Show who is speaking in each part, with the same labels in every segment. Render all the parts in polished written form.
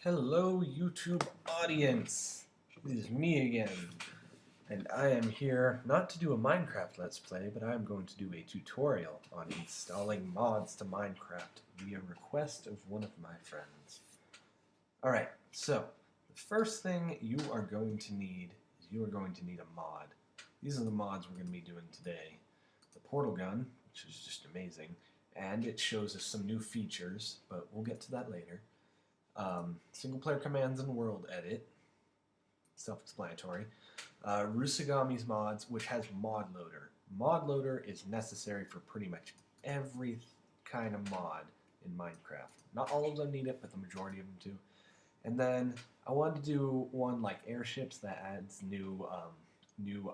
Speaker 1: Hello, YouTube audience. It is me again, and I am here not to do a Minecraft Let's Play, but I am going to do a tutorial on installing mods to Minecraft via request of one of my friends. Alright, so the first thing you are going to need is you are going to need a mod. These are the mods we're going to be doing today. The portalgun, which is just amazing, and it shows us some new features, but we'll get to that later. Single player commands in WorldEdit, self-explanatory. Rusagami's mods, which has ModLoader. ModLoader is necessary for pretty much every kind of mod in Minecraft. Not all of them need it, but the majority of them do. And then I wanted to do one like Airships that adds new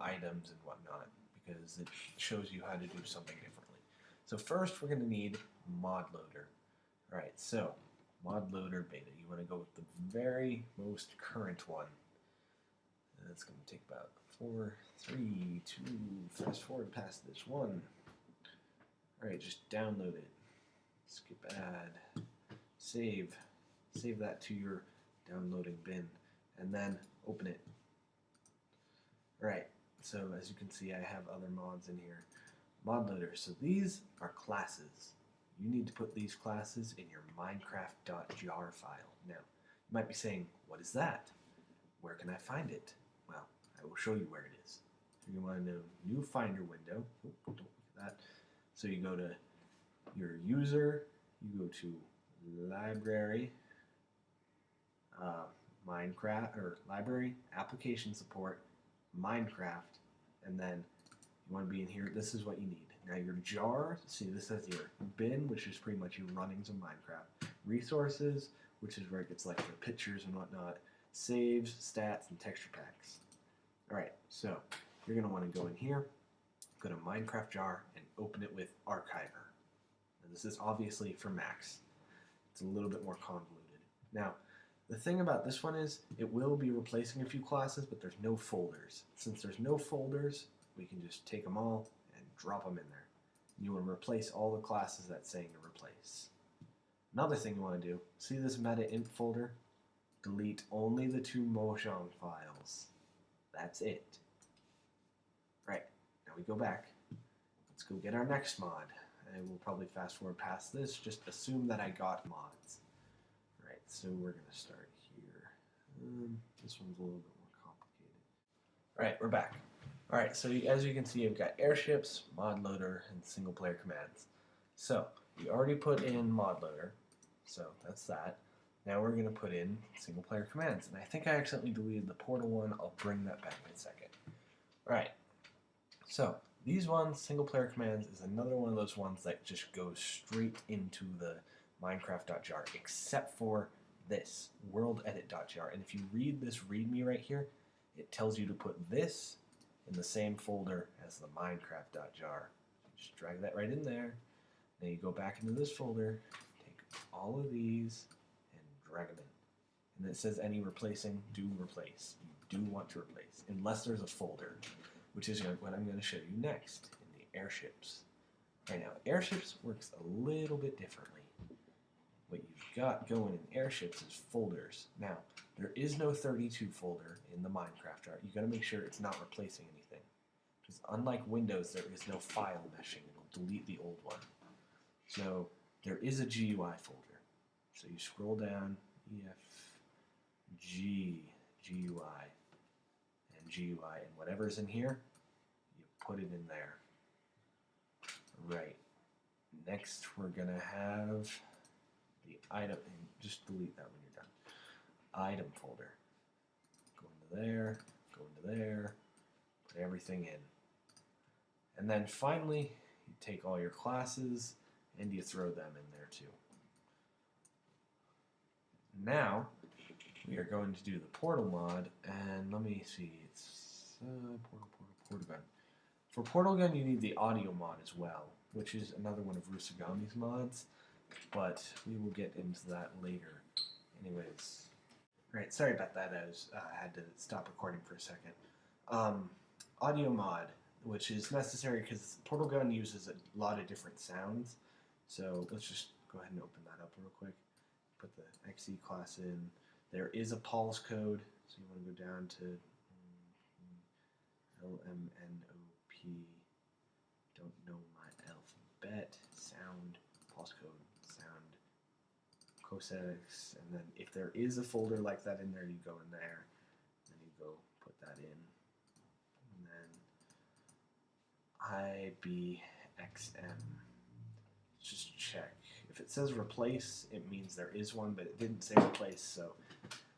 Speaker 1: items and whatnot, because it shows you how to do something differently. So first we're going to need ModLoader. Alright, so ModLoader beta. You want to go with the very most current one. And it's going to take about 4, 3, 2, fast forward past this one. Alright, just download it. Skip ad. Save that to your downloading bin. And then open it. Alright, so as you can see I have other mods in here. ModLoader. So these are classes. You need to put these classes in your minecraft.jar file. Now, you might be saying, what is that? Where can I find it? Well, I will show you where it is. So you want to know new finder window. Oh, don't look at that. So you go to your user, you go to library, Minecraft, or library, application support, Minecraft, and then you want to be in here. This is what you need. Now your jar, see this has your bin, which is pretty much your runnings of Minecraft. Resources, which is where it gets like the pictures and whatnot. Saves, stats, and texture packs. Alright, so you're going to want to go in here, go to Minecraft jar, and open it with Archiver. Now, this is obviously for Macs. It's a little bit more convoluted. Now, the thing about this one is it will be replacing a few classes, but there's no folders. Since there's no folders, we can just take them all and drop them in there. You want to replace all the classes that's saying to replace. Another thing you want to do, see this meta int folder? Delete only the 2 Mojang files. That's it. Right, now we go back. Let's go get our next mod. And we'll probably fast forward past this. Just assume that I got mods. Right, so we're going to start here. This one's a little bit more complicated. Alright, we're back. Alright, so as you can see, you've got Airships, ModLoader, and single player commands. So, we already put in ModLoader, so that's that. Now we're going to put in single player commands, and I think I accidentally deleted the portal one. I'll bring that back in a second. Alright, so these ones, single player commands, is another one of those ones that just goes straight into the Minecraft.jar, except for this, WorldEdit.jar. And if you read this README right here, it tells you to put this in the same folder as the Minecraft.jar. Just drag that right in there. Then you go back into this folder, take all of these, and drag them in. And it says any replacing, do replace. You do want to replace, unless there's a folder, which is what I'm going to show you next in the Airships. Right now, Airships works a little bit differently. What you've got going in Airships is folders. Now, there is no 32 folder in the Minecraft jar. You got to make sure it's not replacing anything. Because unlike Windows, there is no file meshing. It'll delete the old one. So there is a GUI folder. So you scroll down, EFG, GUI, and GUI, and whatever's in here, you put it in there. Right. Next, we're going to have the item, and just delete that when you're done. Item folder. Go into there, go into there, put everything in. And then finally, you take all your classes and you throw them in there too. Now, we are going to do the portal mod, and let me see, it's portalgun. For portalgun, you need the audio mod as well, which is another one of Rusagami's mods, but we will get into that later. Anyways, right, sorry about that. I had to stop recording for a second. Audio mod, which is necessary because portalgun uses a lot of different sounds. So let's just go ahead and open that up real quick. Put the XE class in, There is a Paul's code, so you want to go down to LMNOP. Don't know my alphabet. Sound, Paul's code, sound, cosetics, and then if there is a folder like that in there, you go in there, and then you go put that in, and then IBXM. Just check. If it says replace, it means there is one, but it didn't say replace, so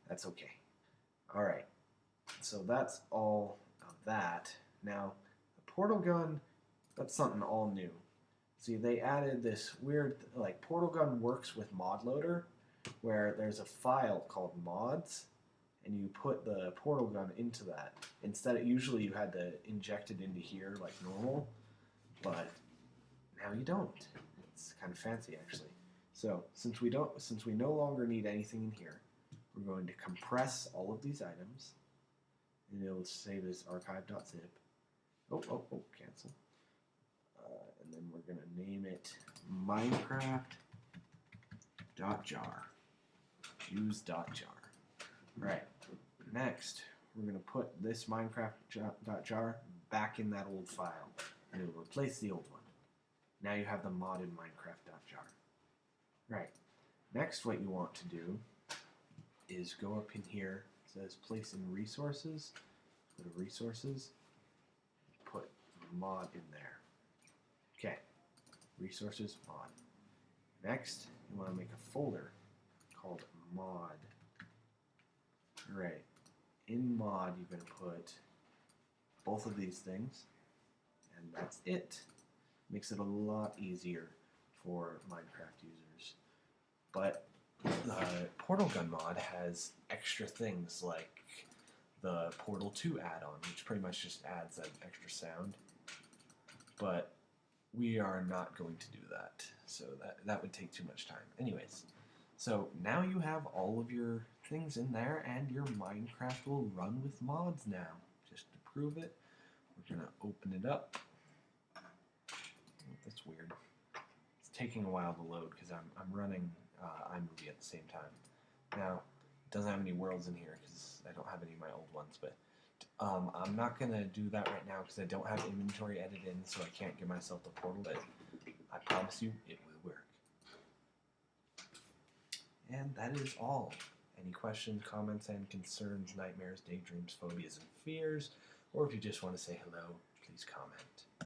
Speaker 1: that's okay. All right, so that's all of that. Now, the portal gun, that's something all new. See, they added this weird, like, portal gun works with ModLoader, where there's a file called mods, and you put the portal gun into that. Instead, usually you had to inject it into here like normal, but now you don't. It's kind of fancy, actually. So since we no longer need anything in here, we're going to compress all of these items, and it'll save as archive.zip. Oh, cancel. And then we're going to name it Minecraft.jar. Use.jar. Right. Next, we're going to put this Minecraft.jar back in that old file, and it'll replace the old one. Now you have the modded Minecraft.jar. Right. Next, what you want to do is go up in here. It says place in resources. Go to resources. Put mod in there. Okay. Resources, mod. Next, you want to make a folder called mod. Right. In mod, you're going to put both of these things, and that's it. Makes it a lot easier for Minecraft users. But the Portal Gun mod has extra things like the Portal 2 add-on, which pretty much just adds that extra sound. But we are not going to do that, so that would take too much time. Anyways, so now you have all of your things in there, and your Minecraft will run with mods now. Just to prove it, we're going to open it up. Oh, that's weird. It's taking a while to load because I'm running iMovie at the same time. Now, it doesn't have any worlds in here because I don't have any of my old ones, but I'm not going to do that right now because I don't have inventory edited in, so I can't give myself the portal, but I promise you it will work. And that is all. Any questions, comments, and concerns, nightmares, daydreams, phobias, and fears, or if you just want to say hello, please comment.